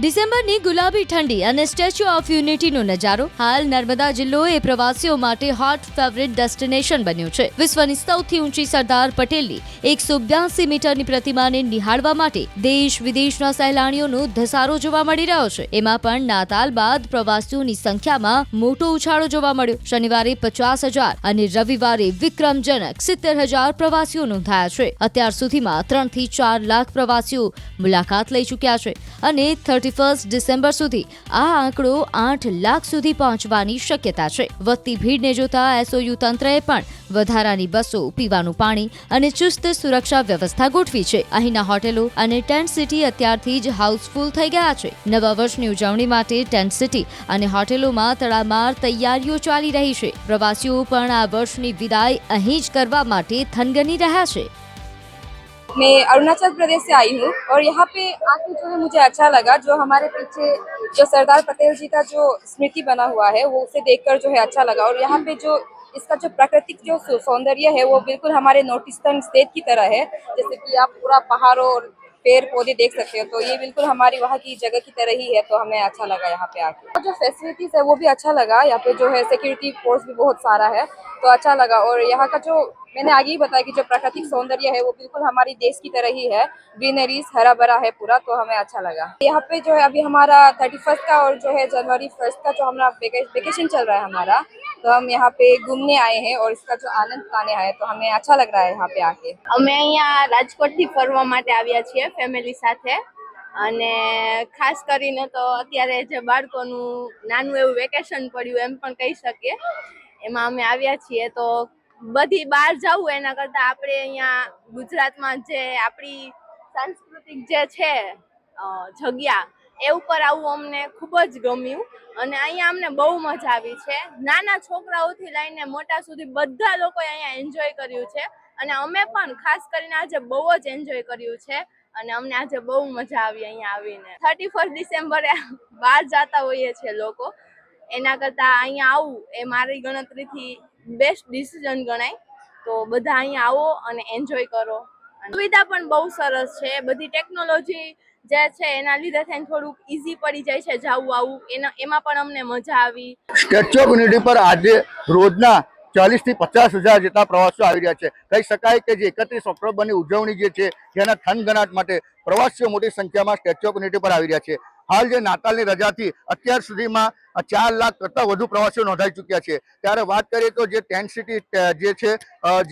ડિસેમ્બરની ગુલાબી ઠંડી અને સ્ટેચ્યુ ઓફ યુનિટીનો નજારો. હાલ નર્મદા જિલ્લો એ પ્રવાસીઓ માટે હોટ ફેવરિટ ડેસ્ટિનેશન બન્યું છે. વિશ્વની સૌથી ઊંચી સરદાર પટેલની 182 મીટરની પ્રતિમાને નિહાળવા માટે દેશ વિદેશના સહેલાણીઓનો ધસારો જોવા મળી રહ્યો છે. એમાં પણ નાતાલ બાદ પ્રવાસીઓની સંખ્યામાં મોટો ઉછાળો જોવા મળ્યો. શનિવારે 50,000 અને રવિવારે વિક્રમજનક 70,000 પ્રવાસીઓ નોંધાયા છે. અત્યાર સુધીમાં 3 થી 4 લાખ પ્રવાસીઓ મુલાકાત લઈ ચૂક્યા છે અને 31 ડિસેમ્બર સુધી આ આંકડો 8 લાખ સુધી પહોંચવાની શક્યતા છે. વધતી ભીડને જોતા એસઓયુ તંત્રએ પણ વધારાની બસો, પીવાનું પાણી અને ચુસ્ત સુરક્ષા વ્યવસ્થા ગોઠવી છે. અહીંના હોટેલો અને ટેન્ટ સિટી અત્યારથી જ હાઉસફુલ થઈ ગયા છે. નવા વર્ષની ઉજવણી માટે ટેન્ટ સિટી અને હોટેલોમાં તડામાર તૈયારીઓ ચાલી રહી છે. પ્રવાસીઓ પણ આ વર્ષની વિદાય અહીં જ કરવા માટે થનગની રહ્યા છે. मैं अरुणाचल प्रदेश से आई हूँ और यहाँ पे आके जो है मुझे अच्छा लगा. जो हमारे पीछे जो सरदार पटेल जी का जो स्मृति बना हुआ है वो उसे देखकर जो है अच्छा लगा. और यहाँ पे जो इसका जो प्राकृतिक जो सौंदर्य है वो बिल्कुल हमारे नॉर्थ ईस्टर्न स्टेट की तरह है. जैसे कि आप पूरा पहाड़ों और पेड़ पौधे देख सकते हो, तो ये बिल्कुल हमारी वहाँ की जगह की तरह ही है. तो हमें अच्छा लगा यहाँ पे आके. और जो फैसिलिटीज है वो भी अच्छा लगा. यहाँ पे जो है सिक्योरिटी फोर्स भी बहुत सारा है, तो अच्छा लगा. और यहाँ का जो मैंने आगे ही बताया कि जो प्राकृतिक सौंदर्य है वो बिल्कुल हमारी देश की तरह ही है. ग्रीनरीज हरा भरा है पूरा, तो हमें अच्छा लगा. यहाँ पे जो है अभी हमारा 31 का और जो है जनवरी 1 का जो हमारा वेकेशन चल रहा है हमारा, तो हम यहाँ पे घूमने आए हैं और इसका जो आनंद उठाने आए, तो हमें अच्छा लग रहा है यहाँ पे आके. અમે અહીંયા રાજકોટથી ફરવા માટે આવ્યા છીએ ફેમિલી સાથે, અને ખાસ કરીને તો અત્યારે જે બાળકોનું નાનું એવું વેકેશન પડ્યું એમ પણ કહી શકીએ, એમાં અમે આવ્યા છીએ. તો બધી બહાર જવું એના કરતાં આપણે અહીંયા ગુજરાતમાં જે આપણી સાંસ્કૃતિક જે છે જગ્યા એ ઉપર આવવું અમને ખૂબ જ ગમ્યું. અને અહીંયા અમને બહુ મજા આવી છે. નાના છોકરાઓથી લઈને મોટા સુધી બધા લોકોએ અહીંયા એન્જોય કર્યું છે, અને અમે પણ ખાસ કરીને આજે બહુ જ એન્જોય કર્યું છે. અને અમને આજે બહુ મજા આવી અહીંયા આવીને. 31 ડિસેમ્બરે બહાર જતા હોઈએ છીએ લોકો, એના કરતાં અહીંયા આવવું એ મારી ગણતરીથી બેસ્ટ ડિસિઝન ગણાય. તો બધા અહીંયા આવો અને એન્જોય કરો. સુવિધા પણ બહુ સરસ છે. બધી ટેકનોલોજી જે છે એના લીધે થઈને થોડુંક ઈઝી પડી જાય છે જવું આવવું. એમાં પણ અમને મજા આવી. સ્ટેચ્યુ ઓફ યુનિટી પર આજે રોજના 40 થી 50,000 જેટલા પ્રવાસીઓ આવી રહ્યા છે. કહી શકાય કે જે 31 ઓક્ટોબરની ઉજવણી જે છે જેના થનગનાટ માટે પ્રવાસીઓ મોટી સંખ્યામાં સ્ટેચ્યુ ઓફ યુનિટી પર આવી રહ્યા છે. હાલ જે નાતાલની રજાથી અત્યાર સુધીમાં 4 લાખ કરતાં વધુ પ્રવાસીઓ નોંધાઈ ચૂક્યા છે. ત્યારે વાત કરીએ તો જે ટેન્ટ સિટી જે છે,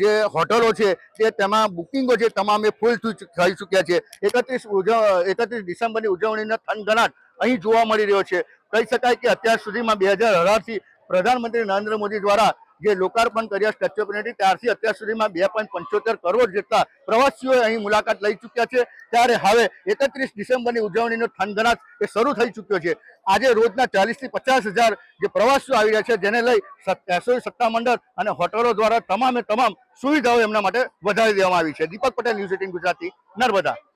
જે હોટલો છે તે તેમાં બુકિંગો જે તમામે ફૂલ થઈ ચૂક્યા છે. 31 ડિસેમ્બરની ઉજવણીનો થનગનાટ અહીં જોવા મળી રહ્યો છે. કહી શકાય કે અત્યાર સુધીમાં 2018થી પ્રધાનમંત્રી નરેન્દ્ર મોદી દ્વારા જે લોકાર્પણ કર્યા સ્ટેચ્યુ ઓફ યુનિટી, ત્યારથી અત્યાર સુધીમાં 2.75 કરોડ જેટલા પ્રવાસીઓએ અહીં મુલાકાત લઈ ચૂક્યા છે. ત્યારે હવે 31 ડિસેમ્બરની ઉજવણીનો થનગનાટ એ શરૂ થઈ ચૂક્યો છે. આજે રોજના 40 થી 50,000 જે પ્રવાસીઓ આવી રહ્યા છે, જેને લઈ એસઓયુ સત્તામંડળ અને હોટલો દ્વારા તમામે તમામ સુવિધાઓ એમના માટે વધારી દેવામાં આવી છે. દીપક પટેલ, ન્યૂઝ 18 ગુજરાતી, નર્મદા.